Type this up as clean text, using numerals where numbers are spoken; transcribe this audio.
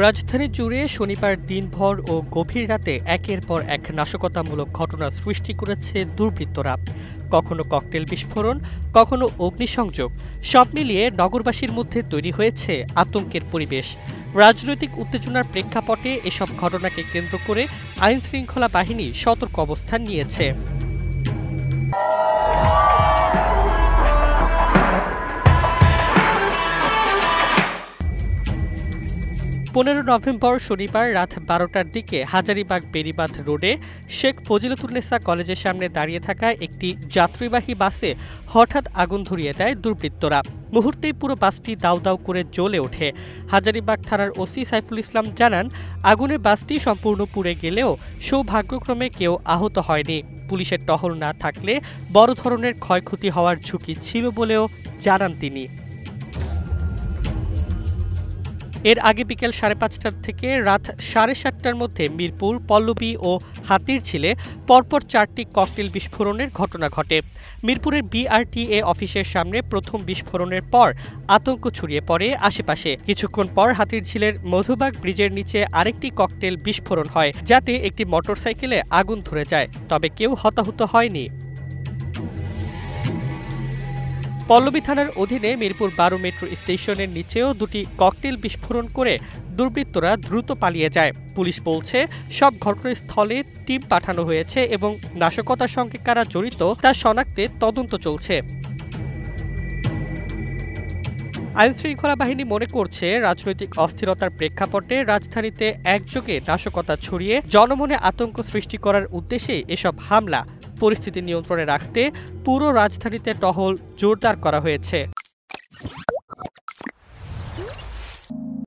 রাজধানী জুড়ে শনিবার দিনভর ও গভীর রাতে একের পর এক নাশকতামূলক ঘটনা সৃষ্টি করেছে দুর্বৃত্তরা। কখনো ককটেল বিস্ফোরণ, কখনো অগ্নিসংযোগ, সব মিলিয়ে নগরবাসীর মধ্যে তৈরি হয়েছে আতঙ্কের পরিবেশ। রাজনৈতিক উত্তেজনার প্রেক্ষাপটে এসব ঘটনাকে কেন্দ্র করে আইনশৃঙ্খলা বাহিনী সতর্ক অবস্থান নিয়েছে। 15 নভেম্বর শনিবার রাত 12টার দিকে হাজারীবাগ বেড়িবাঁধ রোডে শেখ ফজিলতুন্নেসা কলেজের সামনে দাঁড়িয়ে থাকা একটি যাত্রীবাহী বাসে হঠাৎ আগুন ধরিয়ে দেয় দুর্বৃত্তরা। মুহূর্তেই পুরো বাসটি দাউ দাউ করে জ্বলে ওঠে। হাজারীবাগ থানার ওসি সাইফুল ইসলাম জানান, আগুনে বাসটি সম্পূর্ণ পুড়ে গেলেও সৌভাগ্যক্রমে কেউ আহত হয়নি। পুলিশের টহল না থাকলে বড় ধরনের ক্ষয়ক্ষতি হওয়ার ঝুঁকি ছিল বলেও জানান তিনি। এর আগে বিকেল 5:30 থেকে রাত 7:30টার মধ্যে মিরপুর, পল্লবী ও হাতিরঝিলে পরপর 4টি ককটেল বিস্ফোরণের ঘটনা ঘটে। মিরপুরের বিআরটিএ অফিসের সামনে প্রথম বিস্ফোরণের পর আতঙ্ক ছড়িয়ে পড়ে আশেপাশে। কিছুক্ষণ পর হাতিরঝিলের মধুবাগ ব্রিজের নিচে আরেকটি ককটেল বিস্ফোরণ হয়, যাতে একটি মোটরসাইকেলে আগুন ধরে যায়, তবে কেউ হতাহত হয়নি। পল্লবী থানার অধীনে মিরপুর 12 মেট্রো স্টেশনের নিচেও দুটি ককটেল বিস্ফোরণ করে দুর্বৃত্তরা দ্রুত পালিয়ে যায়। পুলিশ বলছে, সব ঘটনাস্থলে টিম পাঠানো হয়েছে এবং নাশকতার সঙ্গে কারা জড়িত তা শনাক্তে তদন্ত চলছে। আইনশৃঙ্খলা বাহিনী মনে করছে, রাজনৈতিক অস্থিরতার প্রেক্ষাপটে রাজধানীতে একযোগে নাশকতা ছড়িয়ে জনমনে আতঙ্ক সৃষ্টি করার উদ্দেশ্যে এসব হামলা। পরিস্থিতি নিয়ন্ত্রণে রাখতে পুরো রাজধানীতে টহল জোরদার করা হয়েছে।